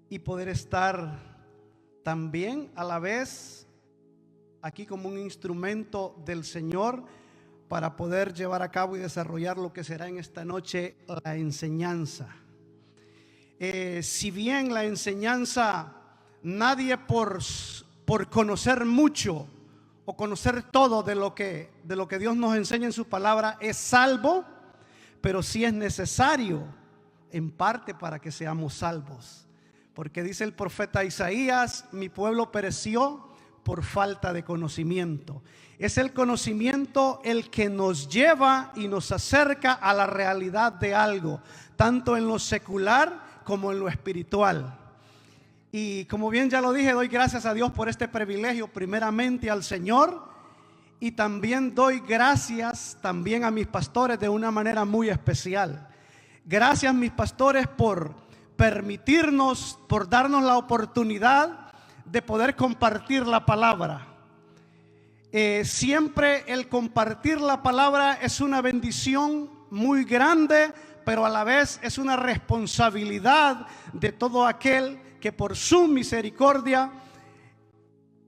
y poder estar también a la vez aquí como un instrumento del Señor para poder llevar a cabo y desarrollar lo que será en esta noche la enseñanza. Si bien la enseñanza, nadie por conocer mucho o conocer todo de lo que Dios nos enseña en su palabra es salvo, pero sí es necesario en parte para que seamos salvos, porque dice el profeta Isaías: mi pueblo pereció por falta de conocimiento. Es el conocimiento el que nos lleva y nos acerca a la realidad de algo, tanto en lo secular como en lo espiritual. Y como bien ya lo dije, doy gracias a Dios por este privilegio, primeramente al Señor, y también doy gracias también a mis pastores de una manera muy especial. Gracias, mis pastores, por permitirnos, por darnos la oportunidad de poder compartir la palabra. Siempre el compartir la palabra es una bendición muy grande, pero a la vez es una responsabilidad de todo aquel que por su misericordia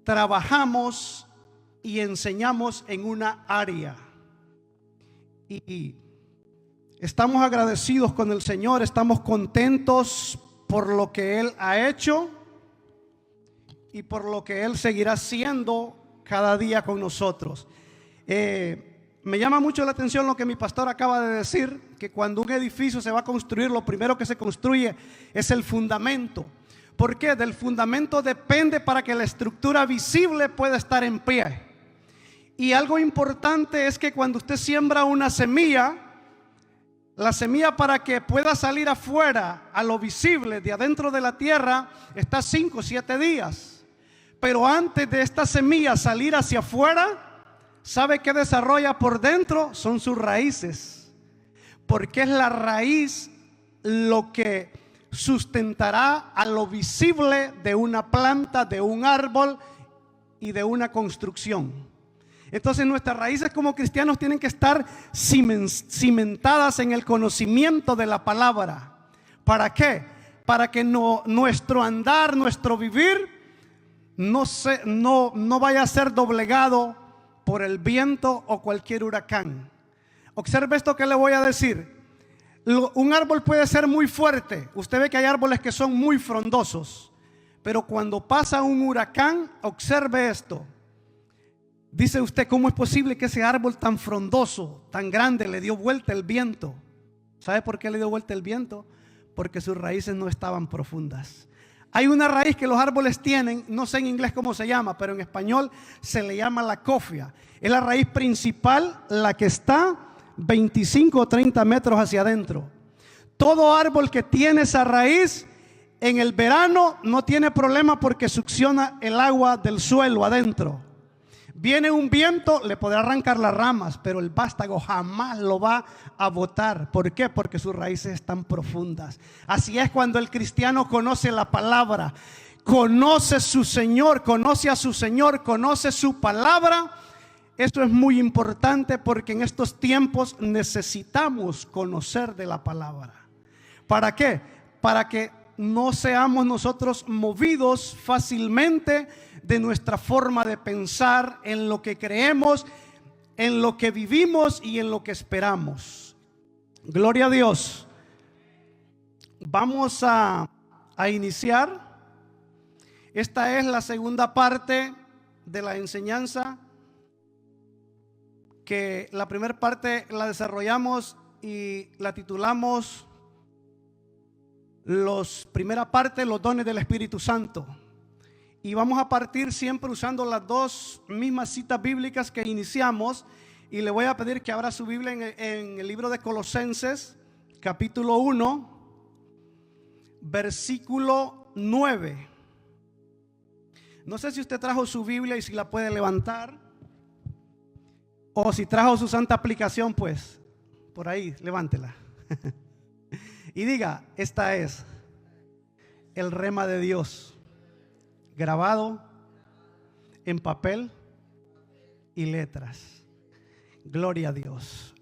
trabajamos y enseñamos en una área. Y estamos agradecidos con el Señor, estamos contentos por lo que Él ha hecho y por lo que Él seguirá haciendo cada día con nosotros. Me llama mucho la atención lo que mi pastor acaba de decir, que cuando un edificio se va a construir, lo primero que se construye es el fundamento. ¿Por qué? Del fundamento depende para que la estructura visible pueda estar en pie. Y algo importante es que cuando usted siembra una semilla, la semilla, para que pueda salir afuera a lo visible de adentro de la tierra, está 5 o 7 días. Pero antes de esta semilla salir hacia afuera, ¿sabe qué desarrolla por dentro? Son sus raíces. Porque es la raíz lo que sustentará a lo visible de una planta, de un árbol y de una construcción. Entonces nuestras raíces como cristianos tienen que estar cimentadas en el conocimiento de la palabra. ¿Para qué? Para que nuestro andar, nuestro vivir no vaya a ser doblegado por el viento o cualquier huracán. Observe esto que le voy a decir. Un árbol puede ser muy fuerte. Usted ve que hay árboles que son muy frondosos, pero cuando pasa un huracán, observe esto. Dice usted: ¿cómo es posible que ese árbol tan frondoso, tan grande, le dio vuelta el viento? ¿Sabe por qué le dio vuelta el viento? Porque sus raíces no estaban profundas. Hay una raíz que los árboles tienen, no sé en inglés cómo se llama, pero en español se le llama la cofia. Es la raíz principal, la que está 25 o 30 metros hacia adentro. Todo árbol que tiene esa raíz en el verano no tiene problema porque succiona el agua del suelo adentro. Viene un viento, le podrá arrancar las ramas, pero el vástago jamás lo va a botar. ¿Por qué? Porque sus raíces están profundas. Así es cuando el cristiano conoce la palabra, conoce su Señor, conoce a su Señor, conoce su palabra. Esto es muy importante porque en estos tiempos necesitamos conocer de la palabra. ¿Para qué? Para que no seamos nosotros movidos fácilmente de nuestra forma de pensar, en lo que creemos, en lo que vivimos y en lo que esperamos. Gloria a Dios. Vamos a iniciar. Esta es la segunda parte de la enseñanza, que la primera parte la desarrollamos y la titulamos primera parte, los dones del Espíritu Santo. Y vamos a partir siempre usando las dos mismas citas bíblicas que iniciamos. Y le voy a pedir que abra su Biblia en el libro de Colosenses, capítulo 1, versículo 9. No sé si usted trajo su Biblia y si la puede levantar, o si trajo su santa aplicación, pues por ahí, levántela. Y diga: esta es el rema de Dios, grabado en papel y letras. Gloria a Dios.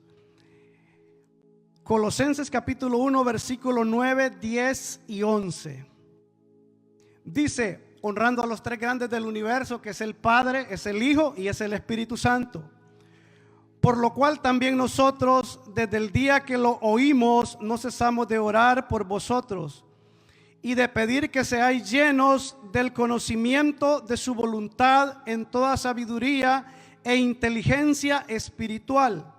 Colosenses capítulo 1, versículo 9, 10 y 11. Dice, honrando a los tres grandes del universo, que es el Padre, es el Hijo y es el Espíritu Santo. Por lo cual también nosotros, desde el día que lo oímos, no cesamos de orar por vosotros y de pedir que seáis llenos del conocimiento de su voluntad en toda sabiduría e inteligencia espiritual,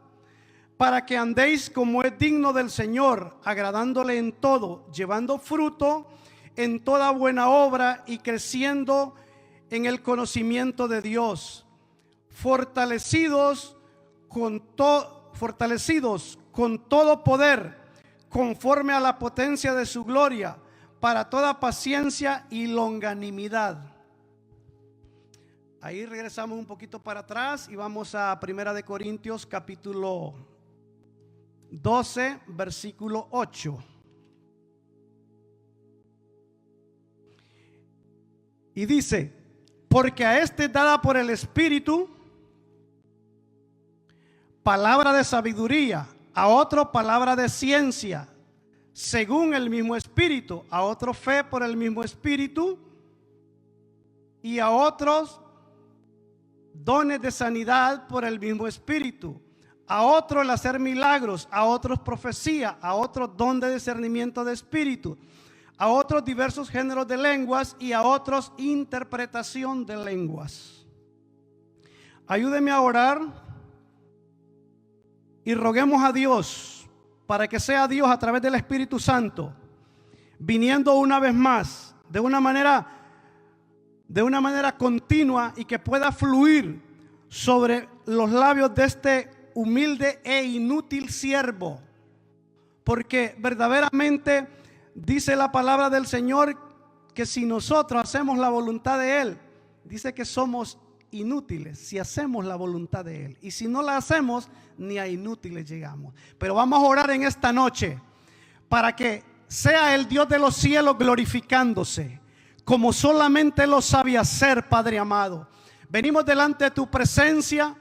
para que andéis como es digno del Señor, agradándole en todo, llevando fruto en toda buena obra y creciendo en el conocimiento de Dios, fortalecidos con todo poder, conforme a la potencia de su gloria, para toda paciencia y longanimidad. Ahí regresamos un poquito para atrás y vamos a 1 Corintios capítulo 12, versículo 8. Y dice, porque a este es dada por el Espíritu palabra de sabiduría, a otro palabra de ciencia, según el mismo Espíritu, a otro fe por el mismo Espíritu, y a otros dones de sanidad por el mismo Espíritu, a otro el hacer milagros, a otros profecía, a otros don de discernimiento de espíritu, a otros diversos géneros de lenguas y a otros interpretación de lenguas. Ayúdeme a orar y roguemos a Dios para que sea Dios a través del Espíritu Santo viniendo una vez más de una manera continua y que pueda fluir sobre los labios de este humilde e inútil siervo, porque verdaderamente dice la palabra del Señor que si nosotros hacemos la voluntad de Él, dice que somos inútiles si hacemos la voluntad de Él, y si no la hacemos, ni a inútiles llegamos. Pero vamos a orar en esta noche para que sea el Dios de los cielos glorificándose como solamente Él lo sabe hacer. Padre amado, venimos delante de tu presencia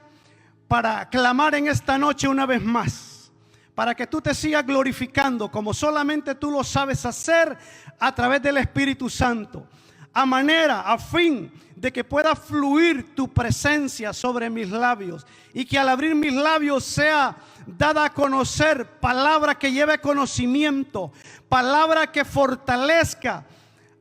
para clamar en esta noche una vez más, para que tú te sigas glorificando como solamente tú lo sabes hacer a través del Espíritu Santo, a fin de que pueda fluir tu presencia sobre mis labios, y que al abrir mis labios sea dada a conocer palabra que lleve conocimiento, palabra que fortalezca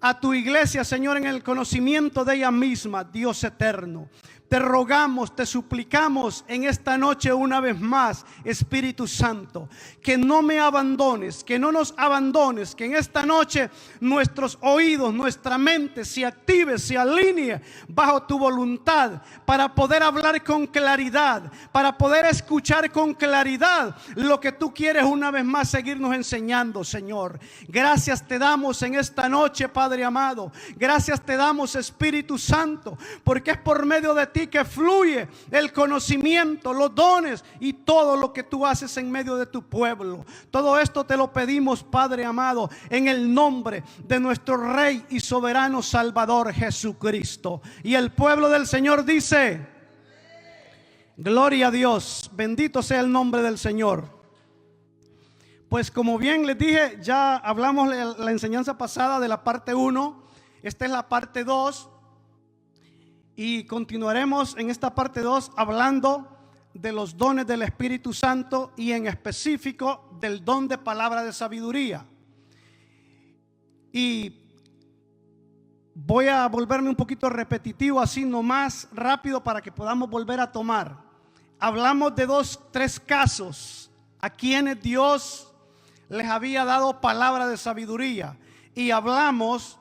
a tu iglesia, Señor, en el conocimiento de ella misma. Dios eterno, te rogamos, te suplicamos en esta noche una vez más, Espíritu Santo, que no me abandones, que no nos abandones, que en esta noche nuestros oídos, nuestra mente se active, se alinee bajo tu voluntad, para poder hablar con claridad, para poder escuchar con claridad lo que tú quieres una vez más seguirnos enseñando, Señor. Gracias te damos en esta noche, Padre amado. Gracias te damos, Espíritu Santo, porque es por medio de ti que fluye el conocimiento, los dones y todo lo que tú haces en medio de tu pueblo. Todo esto te lo pedimos, Padre amado, en el nombre de nuestro Rey y soberano Salvador Jesucristo. Y el pueblo del Señor dice: gloria a Dios, bendito sea el nombre del Señor. Pues como bien les dije, ya hablamos la enseñanza pasada de la parte 1. Esta es la parte 2. Y continuaremos en esta parte 2 hablando de los dones del Espíritu Santo, y en específico del don de palabra de sabiduría. Y voy a volverme un poquito repetitivo, así nomás rápido, para que podamos volver a tomar. Hablamos de 3 casos a quienes Dios les había dado palabra de sabiduría, y hablamos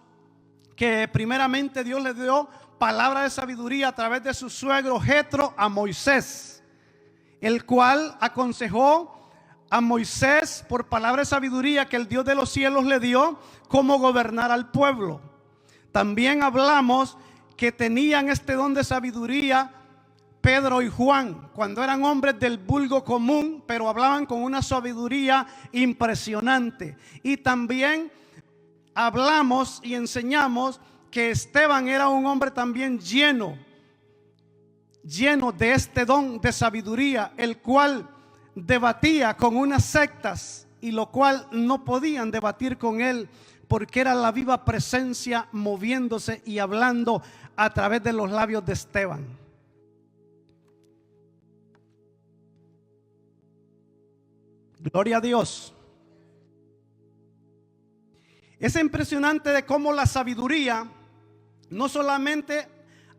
que primeramente Dios les dio palabra de sabiduría a través de su suegro Jetro a Moisés, el cual aconsejó a Moisés por palabra de sabiduría que el Dios de los cielos le dio cómo gobernar al pueblo. También hablamos que tenían este don de sabiduría Pedro y Juan, cuando eran hombres del vulgo común, pero hablaban con una sabiduría impresionante. Y también hablamos y enseñamos que Esteban era un hombre también lleno de este don de sabiduría, el cual debatía con unas sectas, y lo cual no podían debatir con él porque era la viva presencia moviéndose y hablando a través de los labios de Esteban. Gloria a Dios. Es impresionante de cómo la sabiduría no solamente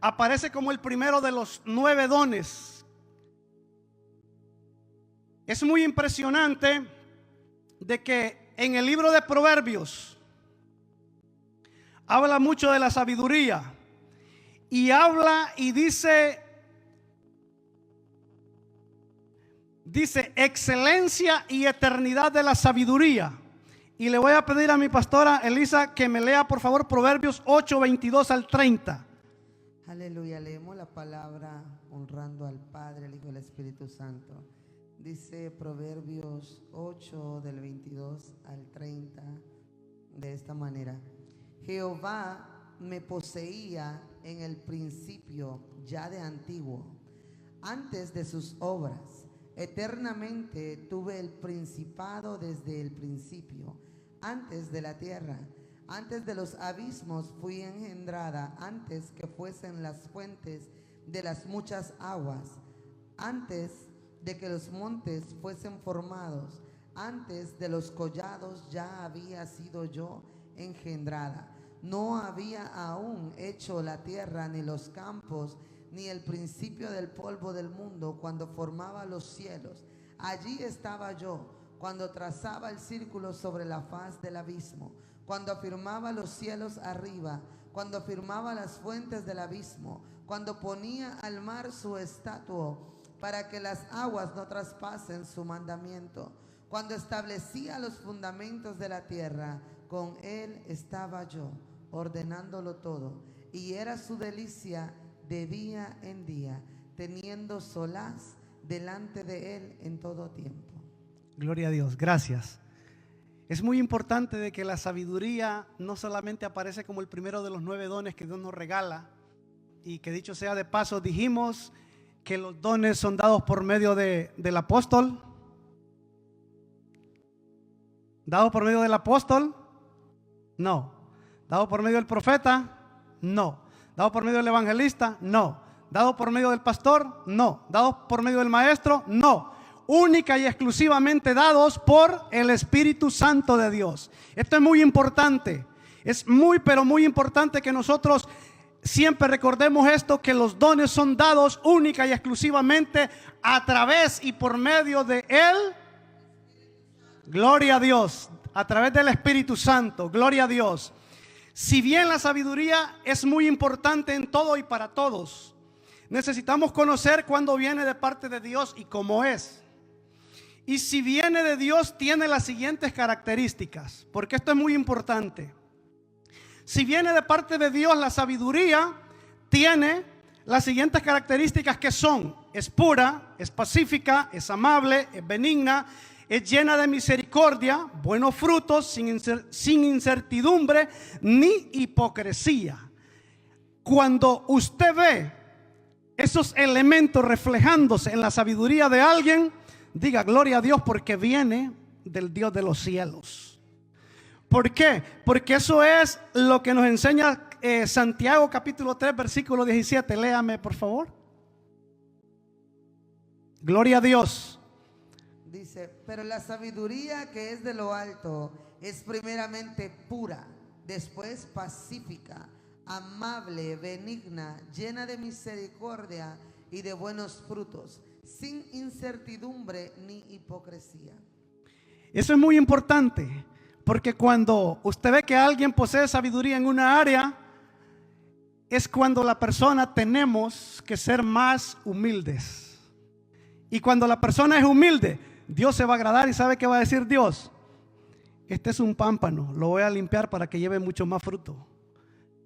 aparece como el primero de los 9 dones. Es muy impresionante de que en el libro de Proverbios habla mucho de la sabiduría y habla y dice excelencia y eternidad de la sabiduría. Y le voy a pedir a mi pastora Elisa que me lea por favor Proverbios 8, 22 al 30. Aleluya, leemos la palabra honrando al Padre, al Hijo y al Espíritu Santo. Dice Proverbios 8 del 22 al 30 de esta manera: Jehová me poseía en el principio, ya de antiguo, antes de sus obras. Eternamente tuve el principado desde el principio, antes de la tierra. Antes de los abismos fui engendrada, antes que fuesen las fuentes de las muchas aguas, antes de que los montes fuesen formados, antes de los collados ya había sido yo engendrada. No había aún hecho la tierra ni los campos, ni el principio del polvo del mundo, cuando formaba los cielos. Allí estaba yo, cuando trazaba el círculo sobre la faz del abismo, cuando afirmaba los cielos arriba, cuando afirmaba las fuentes del abismo, cuando ponía al mar su estatuto, para que las aguas no traspasen su mandamiento, cuando establecía los fundamentos de la tierra. Con él estaba yo, ordenándolo todo, y era su delicia de día en día, teniendo solaz delante de él en todo tiempo. Gloria a Dios, gracias. Es muy importante de que la sabiduría no solamente aparece como el primero de los 9 dones que Dios nos regala, y que dicho sea de paso, dijimos que los dones son dados por medio del apóstol. ¿Dado por medio del apóstol? No. ¿Dado por medio del profeta? No. ¿Dado por medio del evangelista? No. ¿Dado por medio del pastor? No. ¿Dado por medio del maestro? No. Única y exclusivamente dados por el Espíritu Santo de Dios. Esto es muy importante. Es muy, pero muy importante que nosotros siempre recordemos esto, que los dones son dados única y exclusivamente a través y por medio de Él. Gloria a Dios. A través del Espíritu Santo. Gloria a Dios. Si bien la sabiduría es muy importante en todo y para todos, necesitamos conocer cuándo viene de parte de Dios y cómo es. Y si viene de Dios, tiene las siguientes características, porque esto es muy importante. Si viene de parte de Dios, la sabiduría tiene las siguientes características, que son: es pura, es pacífica, es amable, es benigna, es llena de misericordia, buenos frutos, sin incertidumbre ni hipocresía. Cuando usted ve esos elementos reflejándose en la sabiduría de alguien, diga gloria a Dios, porque viene del Dios de los cielos. ¿Por qué? Porque eso es lo que nos enseña Santiago capítulo 3 versículo 17. Léame por favor. Gloria a Dios. Dice: pero la sabiduría que es de lo alto es primeramente pura, después pacífica, amable, benigna, llena de misericordia y de buenos frutos, sin incertidumbre ni hipocresía. Eso es muy importante, porque cuando usted ve que alguien posee sabiduría en una área, es cuando la persona tenemos que ser más humildes. Y cuando la persona es humilde, Dios se va a agradar. ¿Y sabe qué va a decir Dios? Este es un pámpano, lo voy a limpiar para que lleve mucho más fruto.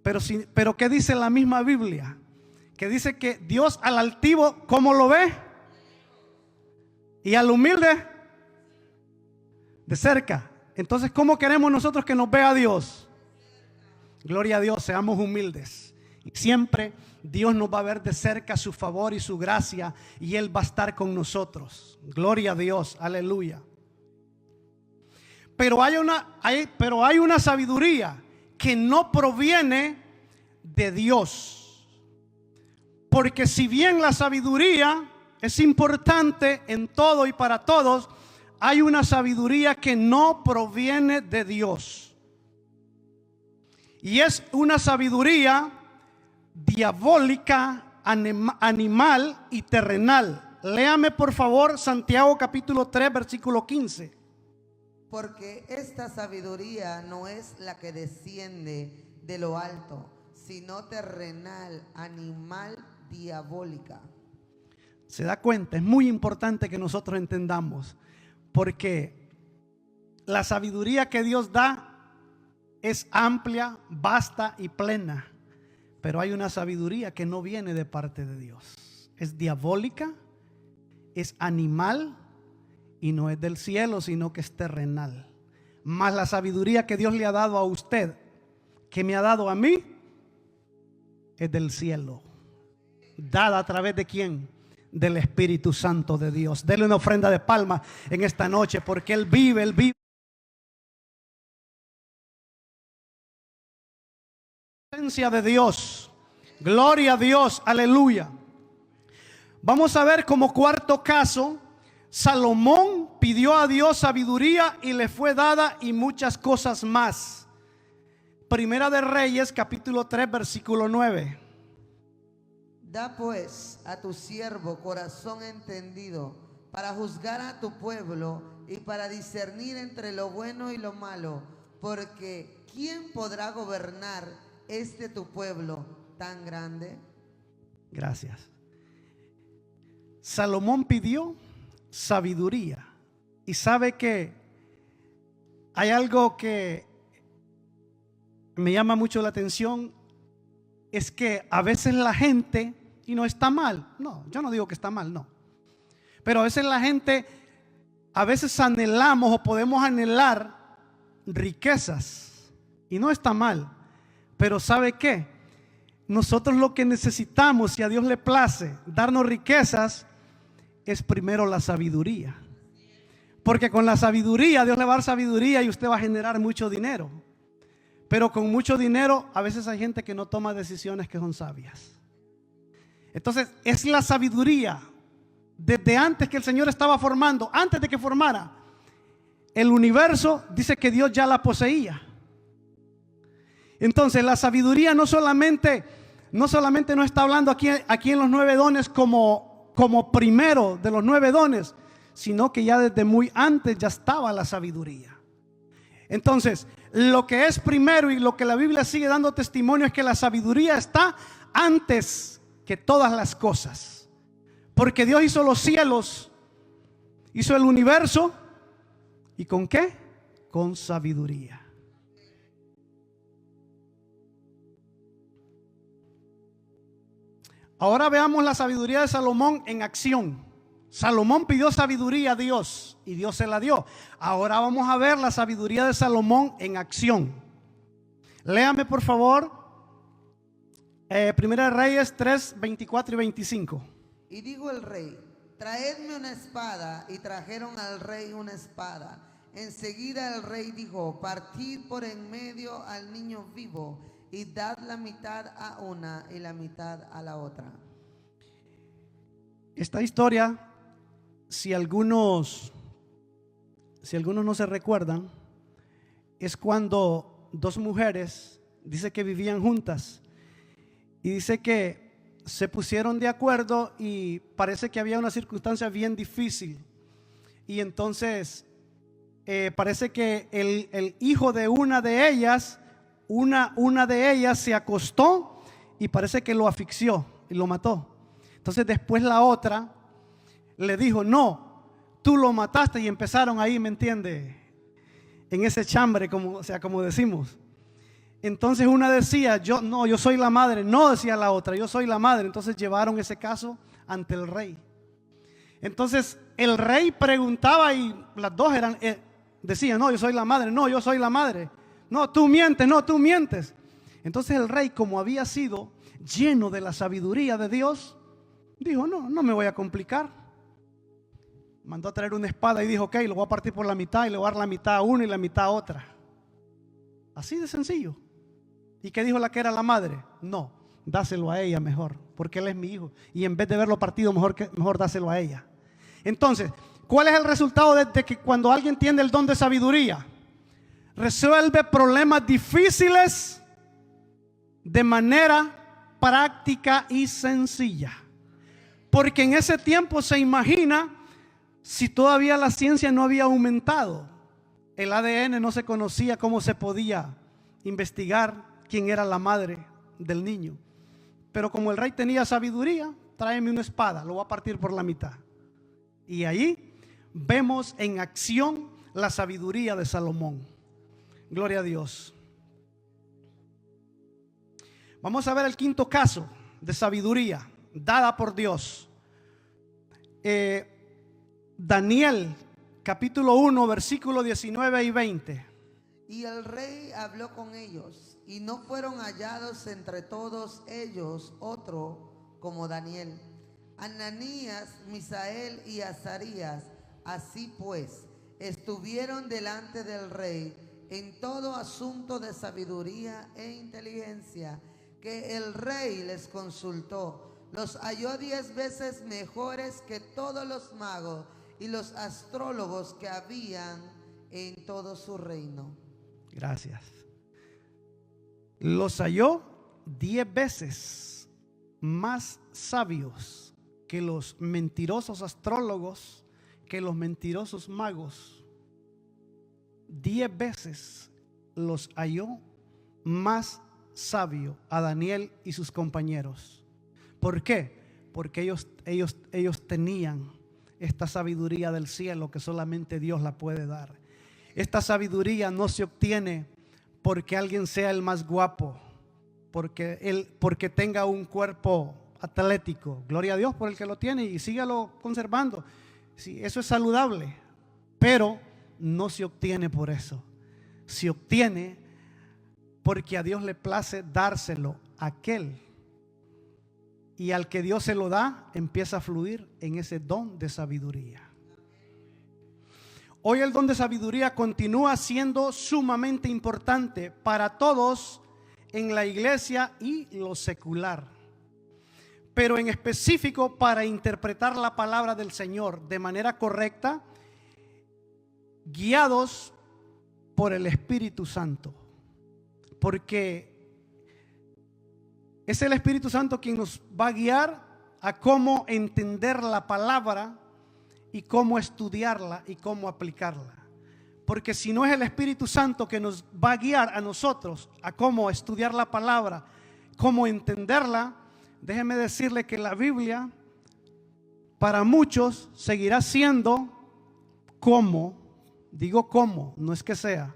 Pero ¿qué dice la misma Biblia? Que dice que Dios al altivo, ¿cómo lo ve? Y al humilde, de cerca. Entonces, ¿cómo queremos nosotros que nos vea Dios? Gloria a Dios, seamos humildes. Y siempre Dios nos va a ver de cerca su favor y su gracia, y Él va a estar con nosotros. Gloria a Dios, aleluya. Pero hay una sabiduría que no proviene de Dios. Porque si bien la sabiduría es importante en todo y para todos, hay una sabiduría que no proviene de Dios. Y es una sabiduría diabólica, animal y terrenal. Léame por favor Santiago capítulo 3 versículo 15. Porque esta sabiduría no es la que desciende de lo alto, sino terrenal, animal, diabólica. Se da cuenta, es muy importante que nosotros entendamos, porque la sabiduría que Dios da es amplia, vasta y plena. Pero hay una sabiduría que no viene de parte de Dios. Es diabólica, es animal y no es del cielo, sino que es terrenal. Mas la sabiduría que Dios le ha dado a usted, que me ha dado a mí, es del cielo. ¿Dada a través de quién? Del Espíritu Santo de Dios. Dele una ofrenda de palma en esta noche, porque Él vive, Él vive. Presencia de Dios, gloria a Dios, aleluya. Vamos a ver como cuarto caso, Salomón pidió a Dios sabiduría y le fue dada y muchas cosas más. Primera de Reyes capítulo 3 versículo 9. Da pues a tu siervo corazón entendido para juzgar a tu pueblo y para discernir entre lo bueno y lo malo, porque ¿quién podrá gobernar tu pueblo tan grande? Gracias. Salomón pidió sabiduría. Y sabe que hay algo que me llama mucho la atención, es que a veces la gente, y no está mal, no, yo no digo que está mal, no, pero a veces la gente, a veces anhelamos o podemos anhelar riquezas, y no está mal. Pero ¿sabe qué? Nosotros lo que necesitamos, si a Dios le place darnos riquezas, es primero la sabiduría. Porque con la sabiduría, Dios le va a dar sabiduría y usted va a generar mucho dinero. Pero con mucho dinero, a veces hay gente que no toma decisiones que son sabias. Entonces, es la sabiduría. Desde antes que el Señor estaba formando, antes de que formara el universo, dice que Dios ya la poseía. Entonces la sabiduría no solamente no está hablando aquí en los 9 dones como primero de los 9 dones, sino que ya desde muy antes ya estaba la sabiduría. Entonces lo que es primero y lo que la Biblia sigue dando testimonio es que la sabiduría está antes que todas las cosas. Porque Dios hizo los cielos, hizo el universo, ¿y con qué? Con sabiduría. Ahora veamos la sabiduría de Salomón en acción. Salomón pidió sabiduría a Dios y Dios se la dio. Ahora vamos a ver la sabiduría de Salomón en acción. Léame por favor Primera de Reyes 3, 24 y 25. Y dijo el rey: traedme una espada. Y trajeron al rey una espada. Enseguida el rey dijo: partid por en medio al niño vivo y dad la mitad a una y la mitad a la otra. Esta historia, si algunos no se recuerdan, es cuando dos mujeres, dice que vivían juntas, y dice que se pusieron de acuerdo y parece que había una circunstancia bien difícil. Y entonces parece que el hijo de una de ellas se acostó y parece que lo asfixió y lo mató. Entonces después la otra le dijo: no, tú lo mataste. Y empezaron ahí, ¿me entiende? En ese chambre, como decimos. Entonces una decía: yo soy la madre. No, decía la otra: yo soy la madre. Entonces llevaron ese caso ante el rey. Entonces el rey preguntaba y las dos decían: no, yo soy la madre. No, yo soy la madre. No, tú mientes. No, tú mientes. Entonces el rey, como había sido lleno de la sabiduría de Dios, dijo: no me voy a complicar. Mandó a traer una espada y dijo, ok, lo voy a partir por la mitad y le voy a dar la mitad a uno y la mitad a otra. Así de sencillo. ¿Y qué dijo la que era la madre? No, dáselo a ella mejor, porque él es mi hijo. Y en vez de verlo partido, mejor dáselo a ella. Entonces, ¿cuál es el resultado de que cuando alguien tiene el don de sabiduría? Resuelve problemas difíciles de manera práctica y sencilla. Porque en ese tiempo se imagina, si todavía la ciencia no había aumentado, el ADN no se conocía, cómo se podía investigar quién era la madre del niño. Pero como el rey tenía sabiduría, tráeme una espada, lo voy a partir por la mitad. Y ahí vemos en acción la sabiduría de Salomón. Gloria a Dios. Vamos a ver el quinto caso de sabiduría dada por Dios. Daniel capítulo 1 versículo 19 y 20. Y el rey habló con ellos, y no fueron hallados entre todos ellos otro como Daniel, Ananías, Misael y Azarías. Así pues, estuvieron delante del rey en todo asunto de sabiduría e inteligencia que el rey les consultó. Los halló 10 veces mejores que todos los magos y los astrólogos que habían en todo su reino. Gracias. Los halló 10 veces más sabios que los mentirosos astrólogos, que los mentirosos magos. 10 veces los halló más sabio a Daniel y sus compañeros. ¿Por qué? Porque ellos tenían esta sabiduría del cielo que solamente Dios la puede dar. Esta sabiduría no se obtiene porque alguien sea el más guapo, porque tenga un cuerpo atlético. Gloria a Dios por el que lo tiene y sígalo conservando. Sí, eso es saludable, pero no se obtiene por eso. Se obtiene porque a Dios le place dárselo a aquel. Y al que Dios se lo da, empieza a fluir en ese don de sabiduría. Hoy el don de sabiduría continúa siendo sumamente importante para todos en la iglesia y lo secular, pero en específico para interpretar la palabra del Señor de manera correcta, guiados por el Espíritu Santo, porque es el Espíritu Santo quien nos va a guiar a cómo entender la palabra y cómo estudiarla y cómo aplicarla. Porque si no es el Espíritu Santo que nos va a guiar a nosotros a cómo estudiar la palabra, cómo entenderla, déjeme decirle que la Biblia para muchos seguirá siendo como, digo como, no es que sea,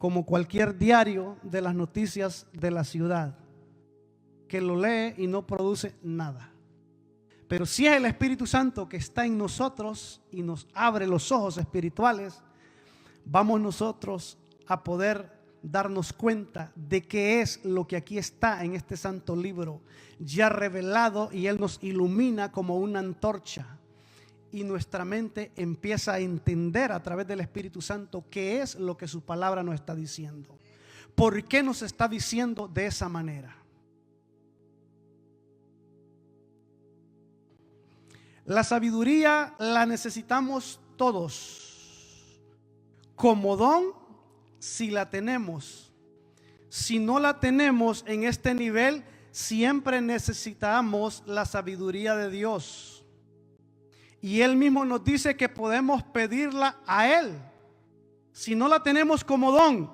como cualquier diario de las noticias de la ciudad, que lo lee y no produce nada. Pero si es el Espíritu Santo que está en nosotros y nos abre los ojos espirituales, vamos nosotros a poder darnos cuenta de qué es lo que aquí está en este santo libro ya revelado, y Él nos ilumina como una antorcha y nuestra mente empieza a entender a través del Espíritu Santo qué es lo que su palabra nos está diciendo, por qué nos está diciendo de esa manera. La sabiduría la necesitamos todos como don si la tenemos. Si no la tenemos en este nivel, siempre necesitamos la sabiduría de Dios. Y Él mismo nos dice que podemos pedirla a Él. Si no la tenemos como don,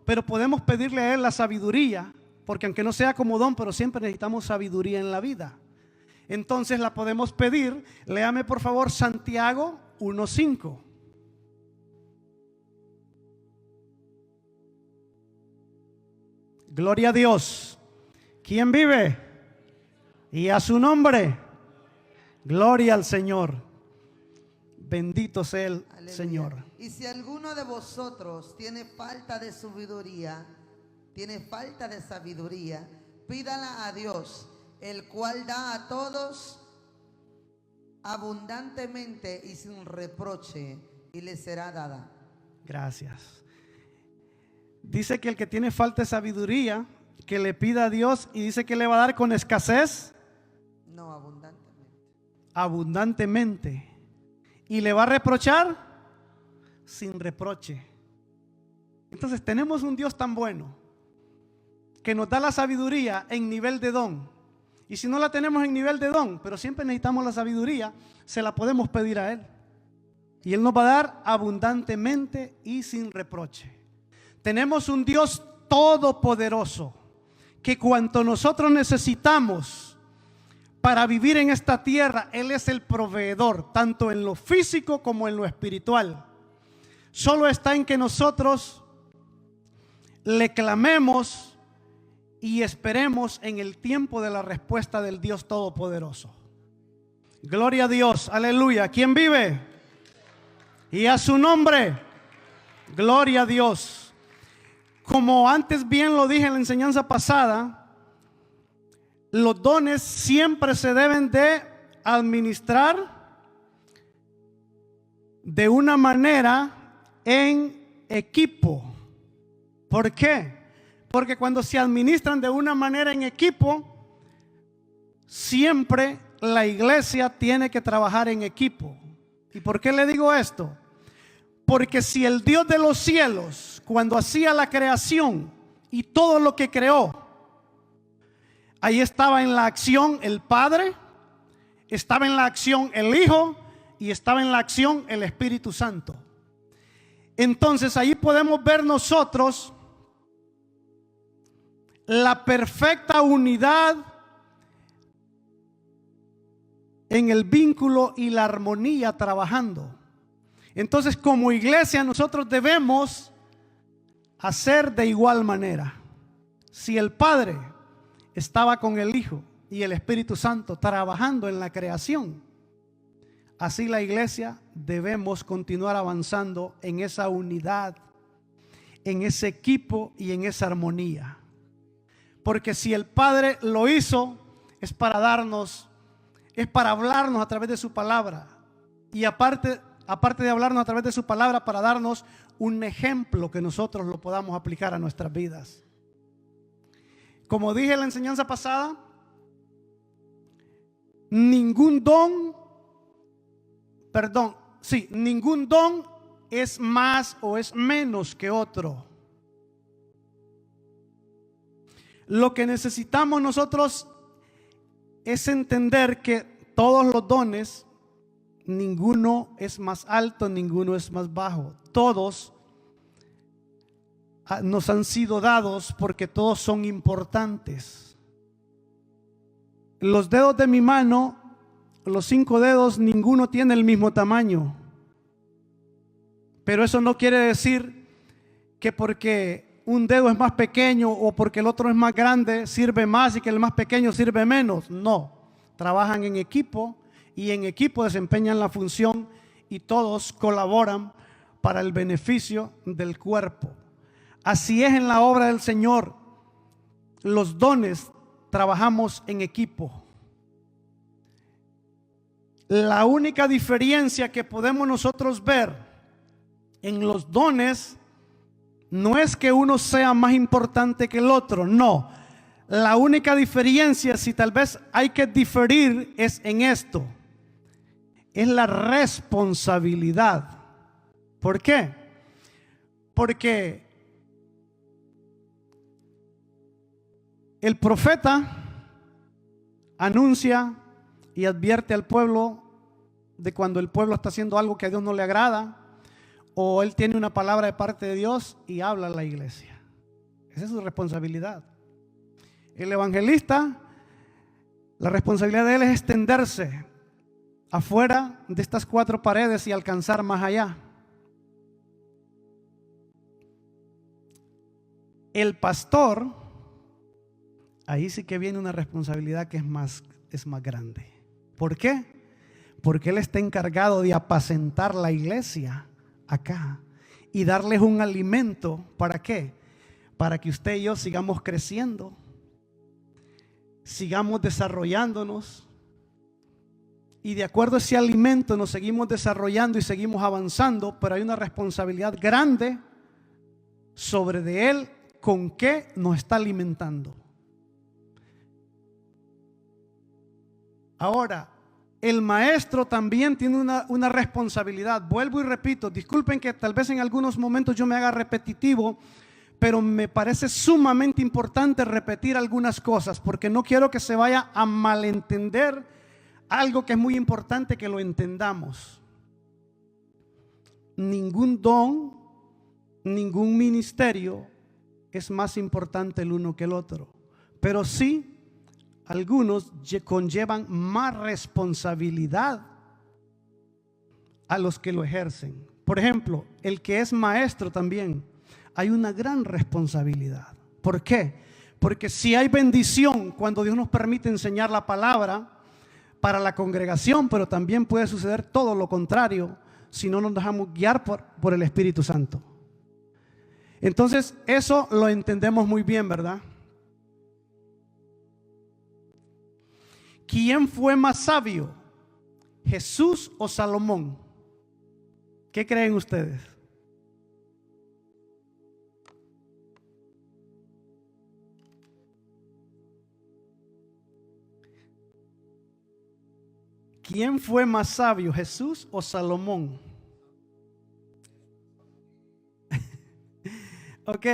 pero podemos pedirle a Él la sabiduría, porque aunque no sea como don, pero siempre necesitamos sabiduría en la vida. Entonces la podemos pedir. Léame por favor Santiago 1:5. Gloria a Dios. ¿Quién vive? Y a su nombre. Gloria al Señor. Bendito sea el Aleluya. Señor. Y si alguno de vosotros tiene falta de sabiduría, pídala a Dios, el cual da a todos abundantemente y sin reproche, y le será dada. Gracias. Dice que el que tiene falta de sabiduría, que le pida a Dios, y dice que le va a dar con escasez. No, abundantemente. Abundantemente. Y le va a reprochar sin reproche. Entonces tenemos un Dios tan bueno que nos da la sabiduría en nivel de don. Y si no la tenemos en nivel de don, pero siempre necesitamos la sabiduría, se la podemos pedir a Él. Y Él nos va a dar abundantemente y sin reproche. Tenemos un Dios todopoderoso, que cuanto nosotros necesitamos para vivir en esta tierra, Él es el proveedor, tanto en lo físico como en lo espiritual. Solo está en que nosotros le clamemos y esperemos en el tiempo de la respuesta del Dios Todopoderoso. Gloria a Dios, aleluya. ¿Quién vive? Y a su nombre, gloria a Dios. Como antes bien lo dije en la enseñanza pasada, los dones siempre se deben de administrar de una manera en equipo. ¿Por qué? Porque cuando se administran de una manera en equipo, siempre la iglesia tiene que trabajar en equipo. ¿Y por qué le digo esto? Porque si el Dios de los cielos, cuando hacía la creación y todo lo que creó, ahí estaba en la acción el Padre, estaba en la acción el Hijo y estaba en la acción el Espíritu Santo. Entonces ahí podemos ver nosotros la perfecta unidad en el vínculo y la armonía trabajando. Entonces, como iglesia nosotros debemos hacer de igual manera. Si el Padre estaba con el Hijo y el Espíritu Santo trabajando en la creación, así la iglesia debemos continuar avanzando en esa unidad, en ese equipo y en esa armonía. Porque si el Padre lo hizo, es para darnos, es para hablarnos a través de su palabra. Y aparte de hablarnos a través de su palabra, para darnos un ejemplo que nosotros lo podamos aplicar a nuestras vidas. Como dije en la enseñanza pasada, ningún don es más o es menos que otro. Lo que necesitamos nosotros es entender que todos los dones, ninguno es más alto, ninguno es más bajo. Todos nos han sido dados porque todos son importantes. Los dedos de mi mano, los 5 dedos, ninguno tiene el mismo tamaño. Pero eso no quiere decir que porque un dedo es más pequeño o porque el otro es más grande sirve más y que el más pequeño sirve menos. No, trabajan en equipo y en equipo desempeñan la función y todos colaboran para el beneficio del cuerpo. Así es en la obra del Señor. Los dones trabajamos en equipo. La única diferencia que podemos nosotros ver en los dones no es que uno sea más importante que el otro, no. La única diferencia, si tal vez hay que diferir, es en esto. Es la responsabilidad. ¿Por qué? Porque el profeta anuncia y advierte al pueblo de cuando el pueblo está haciendo algo que a Dios no le agrada, o él tiene una palabra de parte de Dios y habla a la iglesia. Esa es su responsabilidad. El evangelista, la responsabilidad de él es extenderse afuera de estas 4 paredes y alcanzar más allá. El pastor, ahí sí que viene una responsabilidad que es más grande. ¿Por qué? Porque él está encargado de apacentar la iglesia acá y darles un alimento. ¿Para qué? Para que usted y yo sigamos creciendo, sigamos desarrollándonos y de acuerdo a ese alimento nos seguimos desarrollando y seguimos avanzando, pero hay una responsabilidad grande sobre de él con qué nos está alimentando. Ahora, el maestro también tiene una responsabilidad. Vuelvo y repito, disculpen que tal vez en algunos momentos yo me haga repetitivo, pero me parece sumamente importante repetir algunas cosas, porque no quiero que se vaya a malentender algo que es muy importante que lo entendamos. Ningún don, ningún ministerio es más importante el uno que el otro, pero sí algunos conllevan más responsabilidad a los que lo ejercen. Por ejemplo, el que es maestro también hay una gran responsabilidad. ¿Por qué? Porque si hay bendición cuando Dios nos permite enseñar la palabra para la congregación, pero también puede suceder todo lo contrario si no nos dejamos guiar por el Espíritu Santo. Entonces eso lo entendemos muy bien, ¿verdad? ¿Quién fue más sabio? ¿Jesús o Salomón? ¿Qué creen ustedes? ¿Quién fue más sabio, Jesús o Salomón? Ok,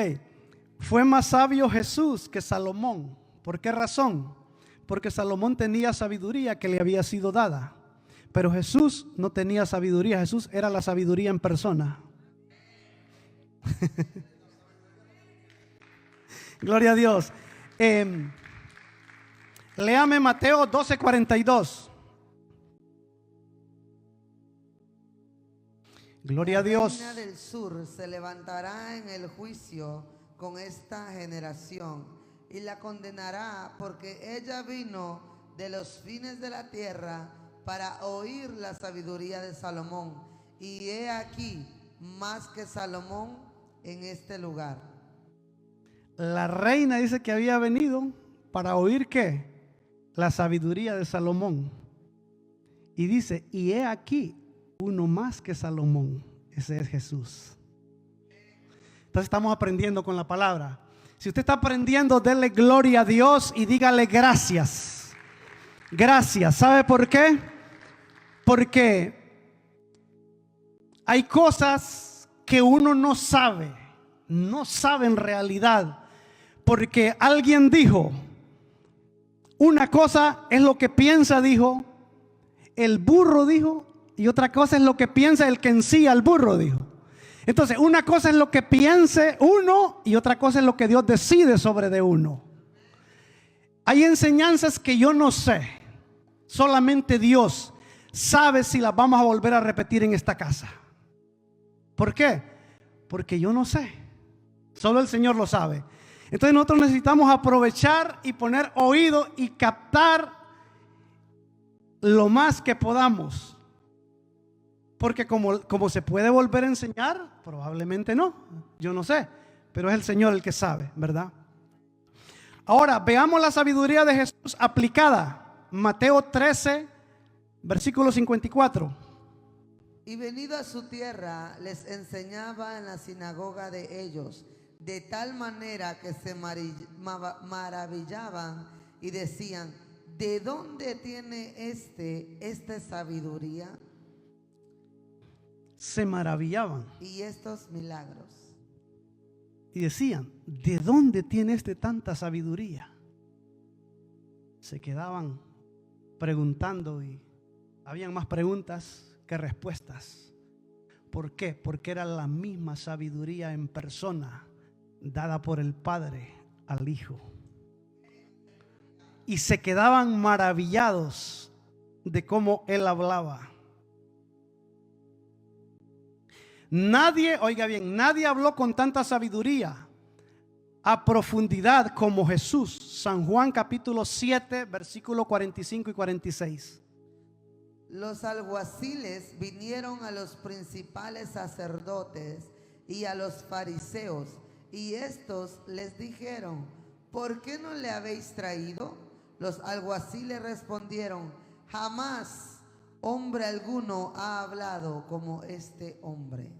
fue más sabio Jesús que Salomón. ¿Por qué razón? Porque Salomón tenía sabiduría que le había sido dada, pero Jesús no tenía sabiduría. Jesús era la sabiduría en persona. Gloria a Dios. Léame Mateo 12:42. Gloria a Dios. La reina del sur se levantará en el juicio con esta generación y la condenará, porque ella vino de los fines de la tierra para oír la sabiduría de Salomón, y he aquí más que Salomón en este lugar. La reina dice que había venido para oír ¿qué? La sabiduría de Salomón. Y dice, y he aquí uno más que Salomón. Ese es Jesús. Entonces estamos aprendiendo con la palabra. Si usted está aprendiendo, denle gloria a Dios y dígale gracias. Gracias. ¿Sabe por qué? Porque hay cosas que uno no sabe en realidad. Porque alguien dijo, una cosa es lo que piensa, dijo, el burro dijo, y otra cosa es lo que piensa el que ensilla al burro, dijo. Entonces, una cosa es lo que piense uno y otra cosa es lo que Dios decide sobre de uno. Hay enseñanzas que yo no sé. Solamente Dios sabe si las vamos a volver a repetir en esta casa. ¿Por qué? Porque yo no sé. Solo el Señor lo sabe. Entonces nosotros necesitamos aprovechar y poner oído y captar lo más que podamos. Porque como se puede volver a enseñar, probablemente no, yo no sé, pero es el Señor el que sabe, ¿verdad? Ahora veamos la sabiduría de Jesús aplicada. Mateo 13, versículo 54. Y venido a su tierra, les enseñaba en la sinagoga de ellos, de tal manera que se maravillaban y decían, ¿de dónde tiene esta sabiduría? Se maravillaban. Y estos milagros. Y decían, ¿de dónde tiene tanta sabiduría? Se quedaban preguntando y habían más preguntas que respuestas. ¿Por qué? Porque era la misma sabiduría en persona dada por el Padre al Hijo. Y se quedaban maravillados de cómo Él hablaba. Nadie, oiga bien, nadie habló con tanta sabiduría a profundidad como Jesús. San Juan capítulo 7, versículo 45 y 46. Los alguaciles vinieron a los principales sacerdotes y a los fariseos, y estos les dijeron, ¿por qué no le habéis traído? Los alguaciles respondieron, jamás. hombre alguno ha hablado como este hombre.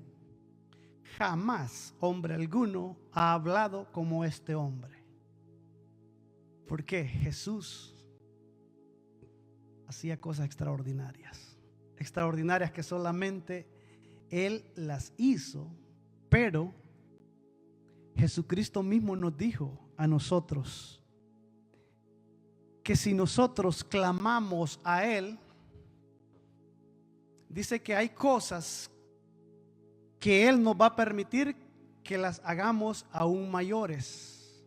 Jamás hombre alguno ha hablado como este hombre. Porque Jesús hacía cosas extraordinarias. Extraordinarias que solamente Él las hizo. Pero Jesucristo mismo nos dijo a nosotros que si nosotros clamamos a Él, dice que hay cosas que Él nos va a permitir que las hagamos aún mayores.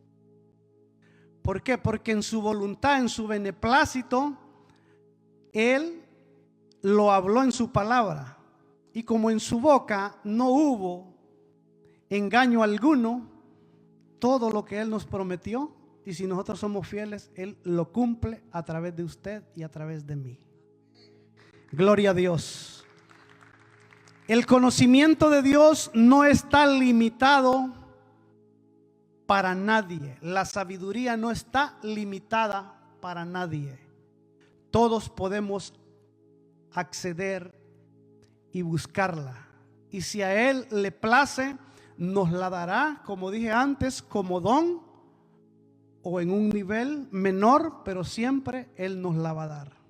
¿Por qué? Porque en su voluntad, en su beneplácito, Él lo habló en su palabra. Y como en su boca no hubo engaño alguno, todo lo que Él nos prometió, y si nosotros somos fieles, Él lo cumple a través de usted y a través de mí. Gloria a Dios. El conocimiento de Dios no está limitado para nadie. La sabiduría no está limitada para nadie. Todos podemos acceder y buscarla. Y si a Él le place, nos la dará, como dije antes, como don o en un nivel menor, pero siempre Él nos la va a dar.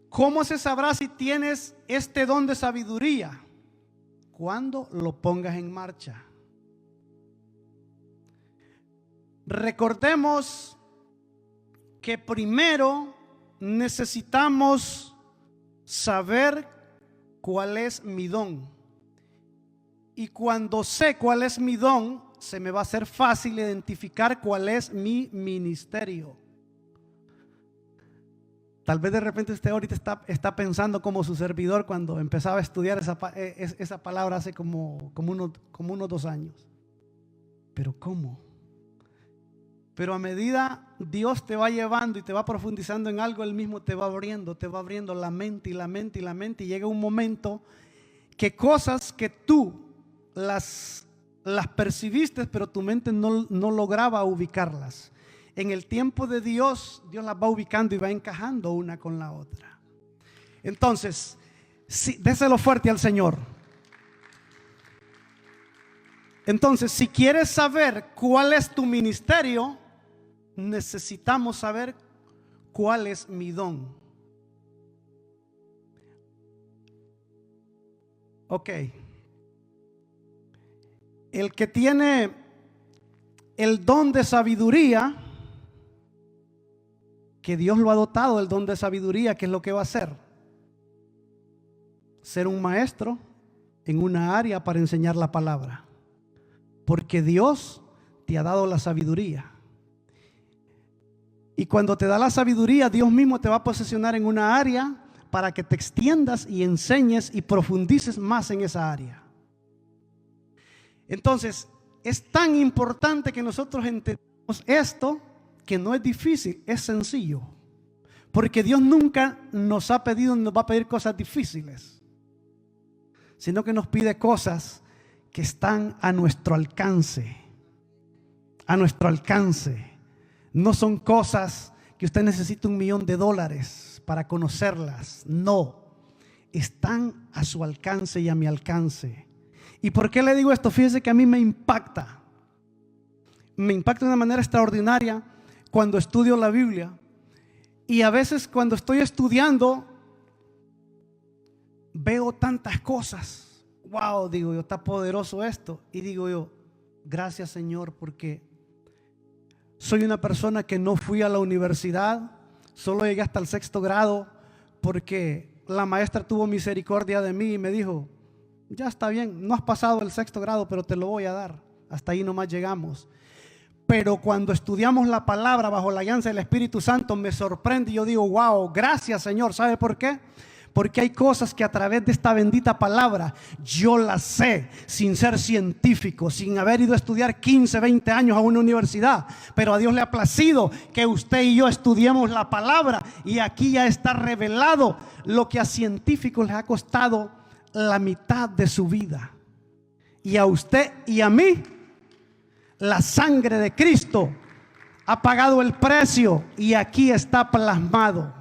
¿Cómo se sabrá si tienes este don de sabiduría? Cuando lo pongas en marcha. Recordemos que primero necesitamos saber cuál es mi don. Y cuando sé cuál es mi don, se me va a hacer fácil identificar cuál es mi ministerio. Tal vez de repente usted ahorita está pensando como su servidor cuando empezaba a estudiar esa palabra hace como unos 2 años. ¿Pero cómo? Pero a medida Dios te va llevando y te va profundizando en algo, Él mismo te va abriendo la mente y la mente y la mente, y llega un momento que cosas que tú las percibiste, pero tu mente no lograba ubicarlas. En el tiempo de Dios, Dios las va ubicando y va encajando una con la otra. Entonces, déselo fuerte al Señor. Entonces, si quieres saber cuál es tu ministerio, necesitamos saber cuál es mi don. Ok. El que tiene el don de sabiduría, que Dios lo ha dotado, el don de sabiduría, ¿qué es lo que va a hacer? Ser un maestro en una área para enseñar la palabra. Porque Dios te ha dado la sabiduría. Y cuando te da la sabiduría, Dios mismo te va a posicionar en una área para que te extiendas y enseñes y profundices más en esa área. Entonces, es tan importante que nosotros entendamos esto, que no es difícil, es sencillo. Porque Dios nunca nos ha pedido, nos va a pedir cosas difíciles, sino que nos pide cosas que están a nuestro alcance. A nuestro alcance. No son cosas que usted necesita $1,000,000 para conocerlas. No, están a su alcance y a mi alcance. ¿Y por qué le digo esto? Fíjese que a mí me impacta. Me impacta de una manera extraordinaria cuando estudio la Biblia. Y a veces cuando estoy estudiando, veo tantas cosas. Wow, digo yo, está poderoso esto. Y digo yo, gracias Señor, porque soy una persona que no fui a la universidad, solo llegué hasta el 6º grado, porque la maestra tuvo misericordia de mí y me dijo, ya está bien, no has pasado el 6º grado, pero te lo voy a dar. Hasta ahí nomás llegamos. Pero cuando estudiamos la palabra bajo la guianza del Espíritu Santo, me sorprende y yo digo, wow, gracias Señor. ¿Sabe por qué? Porque hay cosas que a través de esta bendita palabra yo las sé sin ser científico, sin haber ido a estudiar 15, 20 años a una universidad. Pero a Dios le ha placido que usted y yo estudiemos la palabra, y aquí ya está revelado lo que a científicos les ha costado la mitad de su vida. Y a usted y a mí, la sangre de Cristo ha pagado el precio, y aquí está plasmado.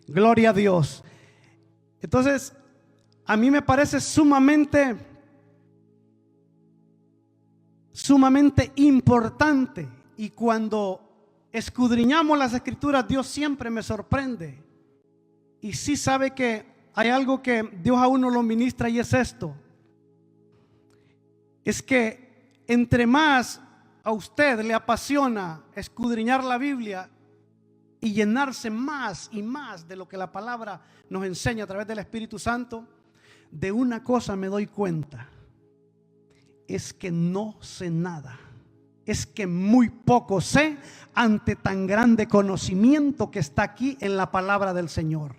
Gloria a Dios. Entonces, a mí me parece sumamente importante, y cuando escudriñamos las Escrituras, Dios siempre me sorprende. Y sí sabe que hay algo que Dios a uno lo ministra, y es esto: es que entre más a usted le apasiona escudriñar la Biblia y llenarse más y más de lo que la palabra nos enseña a través del Espíritu Santo, de una cosa me doy cuenta: es que no sé nada, es que muy poco sé ante tan grande conocimiento que está aquí en la palabra del Señor.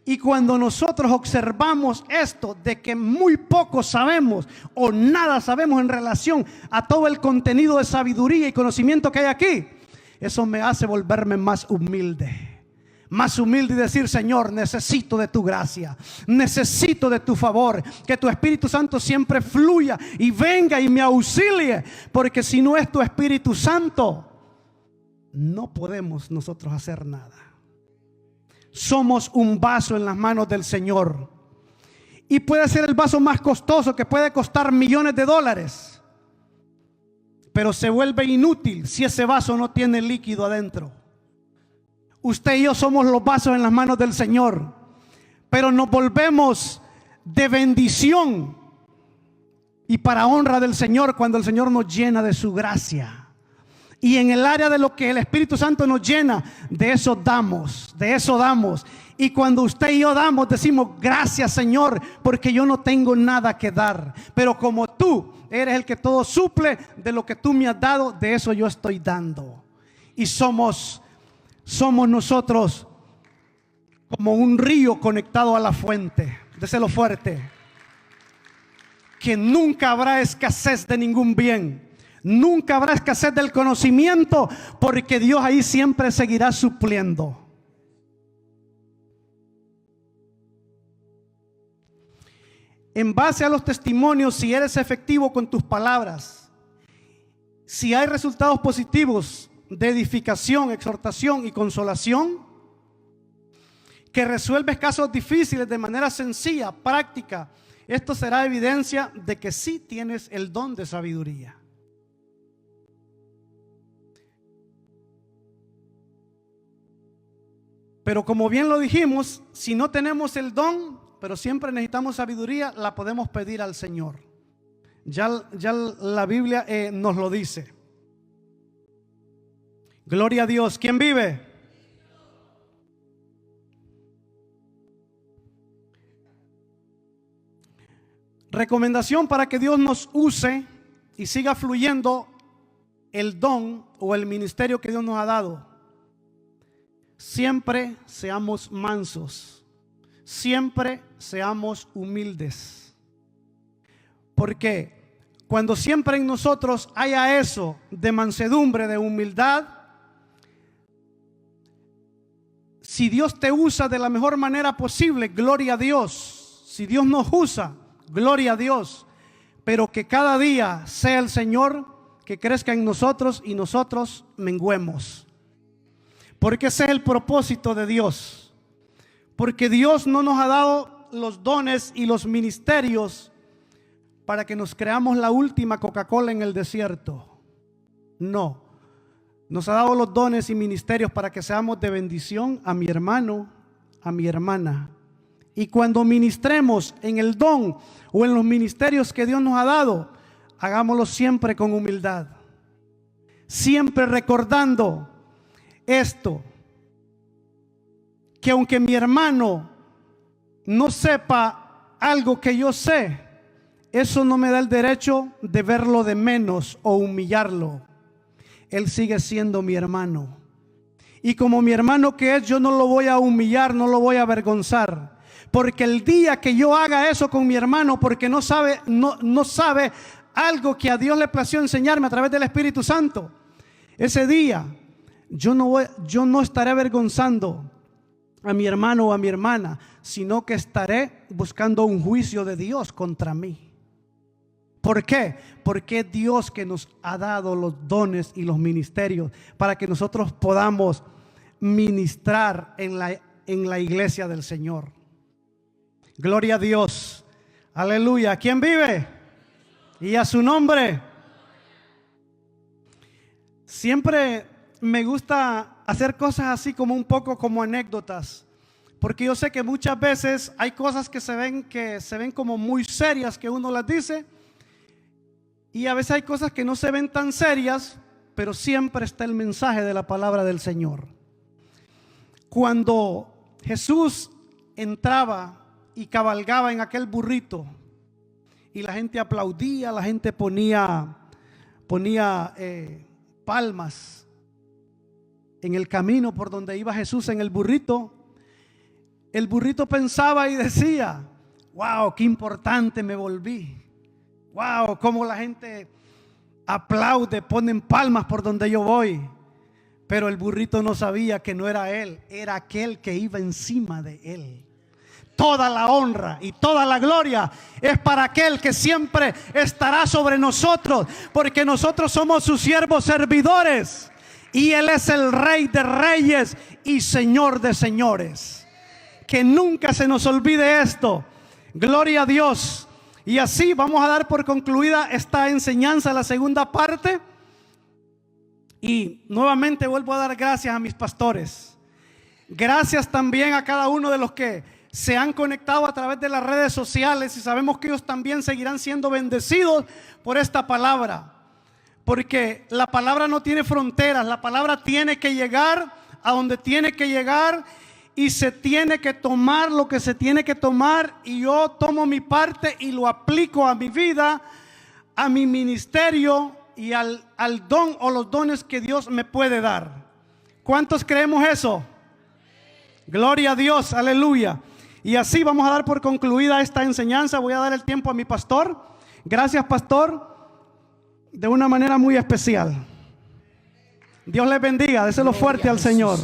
Y cuando nosotros observamos esto de que muy poco sabemos o nada sabemos en relación a todo el contenido de sabiduría y conocimiento que hay aquí, eso me hace volverme más humilde y decir: Señor, necesito de tu gracia, necesito de tu favor, que tu Espíritu Santo siempre fluya y venga y me auxilie, porque si no es tu Espíritu Santo, no podemos nosotros hacer nada. Somos un vaso en las manos del Señor, y puede ser el vaso más costoso, que puede costar millones de dólares, pero se vuelve inútil si ese vaso no tiene líquido adentro. Usted y yo somos los vasos en las manos del Señor, pero nos volvemos de bendición y para honra del Señor cuando el Señor nos llena de su gracia. Y en el área de lo que el Espíritu Santo nos llena, de eso damos, de eso damos. Y cuando usted y yo damos, decimos: gracias, Señor, porque yo no tengo nada que dar, pero como tú eres el que todo suple, de lo que tú me has dado, de eso yo estoy dando. Y somos nosotros como un río conectado a la fuente. Déselo fuerte: que nunca habrá escasez de ningún bien, nunca habrá escasez del conocimiento, porque Dios ahí siempre seguirá supliendo. En base a los testimonios, si eres efectivo con tus palabras, si hay resultados positivos de edificación, exhortación y consolación, que resuelves casos difíciles de manera sencilla, práctica, esto será evidencia de que sí tienes el don de sabiduría. Pero como bien lo dijimos, si no tenemos el don, pero siempre necesitamos sabiduría, la podemos pedir al Señor. Ya la Biblia nos lo dice. Gloria a Dios. ¿Quién vive? Recomendación para que Dios nos use y siga fluyendo el don o el ministerio que Dios nos ha dado. Siempre seamos mansos, siempre seamos humildes, porque cuando siempre en nosotros haya eso de mansedumbre, de humildad, si Dios te usa de la mejor manera posible, gloria a Dios. Si Dios nos usa, gloria a Dios. Pero que cada día sea el Señor que crezca en nosotros y nosotros menguemos. Porque ese es el propósito de Dios. Porque Dios no nos ha dado los dones y los ministerios para que nos creamos la última Coca-Cola en el desierto. No. Nos ha dado los dones y ministerios para que seamos de bendición a mi hermano, a mi hermana. Y cuando ministremos en el don o en los ministerios que Dios nos ha dado, hagámoslo siempre con humildad. Siempre recordando esto, que aunque mi hermano no sepa algo que yo sé, eso no me da el derecho de verlo de menos o humillarlo. Él sigue siendo mi hermano. Y como mi hermano que es, yo no lo voy a humillar, no lo voy a avergonzar. Porque el día que yo haga eso con mi hermano, porque no sabe algo que a Dios le plació enseñarme a través del Espíritu Santo, ese día yo no estaré avergonzando a mi hermano o a mi hermana, sino que estaré buscando un juicio de Dios contra mí. ¿Por qué? Porque es Dios que nos ha dado los dones y los ministerios para que nosotros podamos ministrar en en la iglesia del Señor. Gloria a Dios. Aleluya. ¿Quién vive? Y a su nombre. Siempre me gusta hacer cosas así como un poco como anécdotas, porque yo sé que muchas veces hay cosas que se ven como muy serias que uno las dice, y a veces hay cosas que no se ven tan serias, pero siempre está el mensaje de la palabra del Señor. Cuando Jesús entraba y cabalgaba en aquel burrito y la gente aplaudía, la gente ponía palmas en el camino por donde iba Jesús en el burrito pensaba y decía: wow, qué importante me volví. Wow, cómo la gente aplaude, ponen palmas por donde yo voy. Pero el burrito no sabía que no era él, era aquel que iba encima de él. Toda la honra y toda la gloria es para aquel que siempre estará sobre nosotros, porque nosotros somos sus siervos servidores y Él es el Rey de reyes y Señor de señores. Que nunca se nos olvide esto. Gloria a Dios. Y así vamos a dar por concluida esta enseñanza, la segunda parte. Y nuevamente vuelvo a dar gracias a mis pastores. Gracias también a cada uno de los que se han conectado a través de las redes sociales, y sabemos que ellos también seguirán siendo bendecidos por esta palabra, porque la palabra no tiene fronteras. La palabra tiene que llegar a donde tiene que llegar, y se tiene que tomar lo que se tiene que tomar, y yo tomo mi parte y lo aplico a mi vida, a mi ministerio y al don o los dones que Dios me puede dar. ¿Cuántos creemos eso? Gloria a Dios, aleluya. Y así vamos a dar por concluida esta enseñanza. Voy a dar el tiempo a mi pastor. Gracias, pastor, de una manera muy especial. Dios les bendiga. Déselo fuerte al Señor.